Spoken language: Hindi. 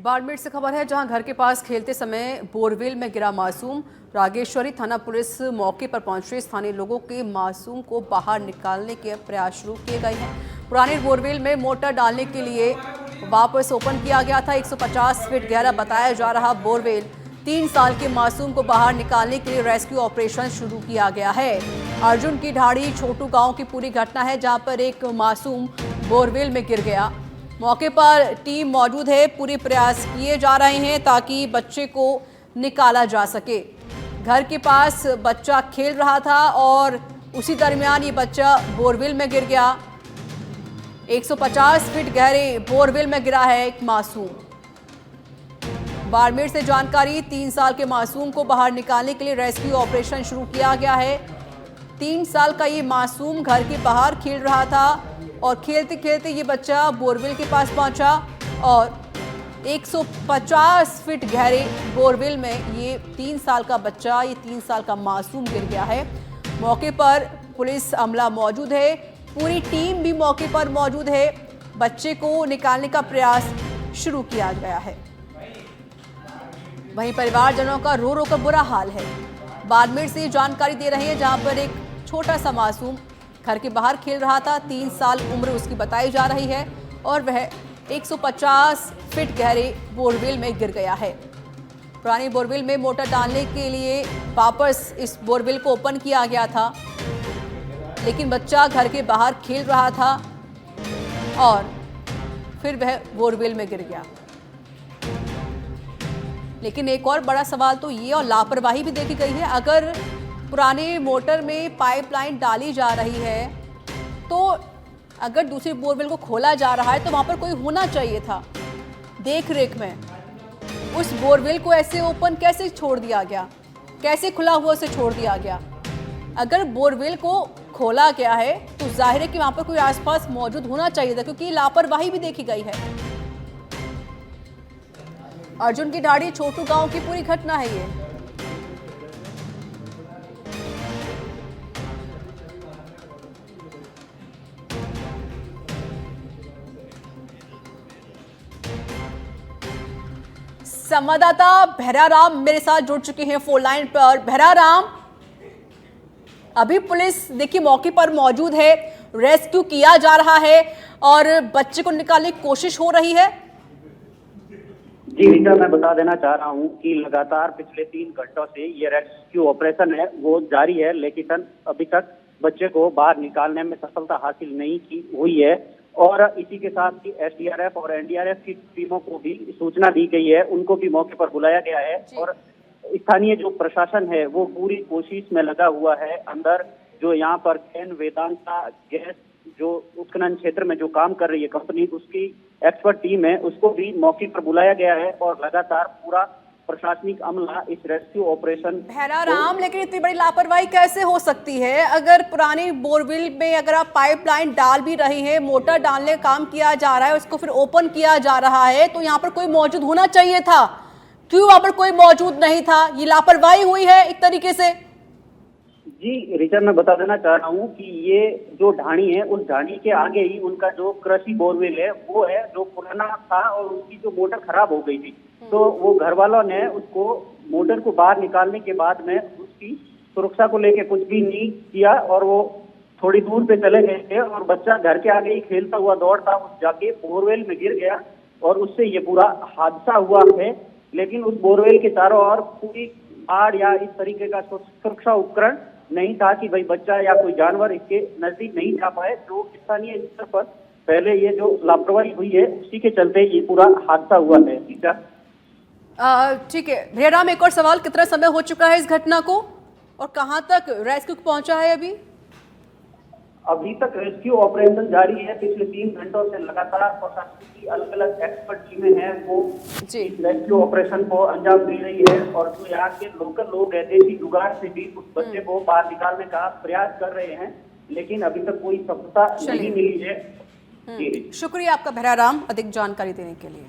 बाड़मेर से खबर है, जहां घर के पास खेलते समय बोरवेल में गिरा मासूम। रागेश्वरी थाना पुलिस मौके पर पहुंचे। स्थानीय लोगों के मासूम को बाहर निकालने के प्रयास शुरू किए गए हैं। पुराने बोरवेल में मोटर डालने के लिए वापस ओपन किया गया था। 150 फीट गहरा बताया जा रहा बोरवेल, 3 साल के मासूम को बाहर निकालने के लिए रेस्क्यू ऑपरेशन शुरू किया गया है। अर्जुन की ढाड़ी छोटू गांव की पूरी घटना है, जहां पर एक मासूम बोरवेल में गिर गया। मौके पर टीम मौजूद है। पूरे प्रयास किए जा रहे हैं ताकि बच्चे को निकाला जा सके। घर के पास बच्चा खेल रहा था और उसी दरमियान ये बच्चा बोरवेल में गिर गया। 150 फीट गहरे बोरवेल में गिरा है एक मासूम। बाड़मेर से जानकारी, 3 साल के मासूम को बाहर निकालने के लिए रेस्क्यू ऑपरेशन शुरू किया गया है। 3 साल का ये मासूम घर के बाहर खेल रहा था और खेलते खेलते ये बच्चा बोरवेल के पास पहुंचा और 150 फीट गहरे बोरवेल में ये 3 साल का बच्चा, ये 3 साल का मासूम गिर गया है। मौके पर पुलिस अमला मौजूद है, पूरी टीम भी मौके पर मौजूद है। बच्चे को निकालने का प्रयास शुरू किया गया है। वहीं परिवारजनों का रो रो कर बुरा हाल है। बाड़मेर से जानकारी दे रहे हैं, जहां पर एक छोटा सा मासूम घर के बाहर खेल रहा था। 3 साल उम्र उसकी बताई जा रही है और वह 150 फीट गहरे बोरवेल में गिर गया है। पुरानी बोरवेल में मोटर डालने के लिए वापस इस बोरवेल को ओपन किया गया था, लेकिन बच्चा घर के बाहर खेल रहा था और फिर वह बोरवेल में गिर गया। लेकिन एक और बड़ा सवाल तो ये और लापरवाही भी देखी गई है। अगर पुराने मोटर में पाइपलाइन डाली जा रही है तो अगर दूसरी बोरवेल को खोला जा रहा है तो वहां पर कोई होना चाहिए था देख रेख में। उस बोरवेल को ऐसे ओपन कैसे छोड़ दिया गया, कैसे खुला हुआ उसे छोड़ दिया गया? अगर बोरवेल को खोला गया है तो जाहिर है कि वहां पर कोई आसपास मौजूद होना चाहिए था, क्योंकि लापरवाही भी देखी गई है। अर्जुन की ढाड़ी छोटू गांव की पूरी घटना है ये। संवाददाता भैराराम मेरे साथ जुड़ चुके हैं फोन लाइन पर। भैराराम, अभी पुलिस देखिए मौके पर मौजूद है, रेस्क्यू किया जा रहा है और बच्चे को निकालने की कोशिश हो रही है। जी रीटा, मैं बता देना चाह रहा हूं कि लगातार पिछले 3 घंटों से ये रेस्क्यू ऑपरेशन है वो जारी है, लेकिन अभी तक बच्चे को बाहर निकालने में सफलता हासिल नहीं की हुई है। और इसी के साथ ही एसडीआरएफ और एनडीआरएफ की टीमों को भी सूचना दी गई है, उनको भी मौके पर बुलाया गया है। और स्थानीय जो प्रशासन है वो पूरी कोशिश में लगा हुआ है। अंदर जो यहाँ पर कैन वेदांता गैस जो उत्खनन क्षेत्र में जो काम कर रही है कंपनी, उसकी एक्सपर्ट टीम है, उसको भी मौके पर बुलाया गया है और लगातार पूरा प्रशासनिक अमला इस रेस्क्यू ऑपरेशन। भैराराम, लेकिन इतनी बड़ी लापरवाही कैसे हो सकती है? अगर पुरानी बोरवेल में अगर आप पाइपलाइन डाल भी रहे हैं, मोटर डालने का काम किया जा रहा है, उसको फिर ओपन किया जा रहा है, तो यहाँ पर कोई मौजूद होना चाहिए था। क्यों वहां पर कोई मौजूद नहीं था? ये लापरवाही हुई है एक तरीके से। जी रिचर्ड, मैं बता देना चाह रहा हूँ कि ये जो ढाणी है उस ढाणी के आगे ही उनका जो कृषि बोरवेल है वो है, जो पुराना था और उसकी जो मोटर खराब हो गई थी, तो वो घर वालों ने उसको मोटर को बाहर निकालने के बाद में उसकी सुरक्षा को लेके कुछ भी नहीं किया और वो थोड़ी दूर पे चले गए थे और बच्चा घर के आगे ही खेलता हुआ दौड़ता उस जाके बोरवेल में गिर गया और उससे ये पूरा हादसा हुआ है। लेकिन उस बोरवेल के चारों ओर पूरी आड़ या इस तरीके का सुरक्षा उपकरण नहीं था कि भाई बच्चा या कोई जानवर इसके नजदीक नहीं जा पाए। तो स्थानीय स्तर पर पहले ये जो लापरवाही हुई है उसी के चलते ये पूरा हादसा हुआ है। ठीक है भैराराम, एक और सवाल, कितना समय हो चुका है इस घटना को और कहां तक रेस्क्यू पहुंचा है? अभी तक रेस्क्यू ऑपरेशन जारी है। पिछले 3 घंटों से लगातार प्रशासन की अलग अलग एक्सपर्ट टीमें हैं वो रेस्क्यू ऑपरेशन को अंजाम दे रही है और जो यहाँ के लोकल लोग हैं देसी जुगाड़ से भी उस बच्चे को बाहर निकालने का प्रयास कर रहे हैं, लेकिन अभी तक कोई सफलता नहीं मिली है। शुक्रिया आपका भैराराम, अधिक जानकारी देने के लिए।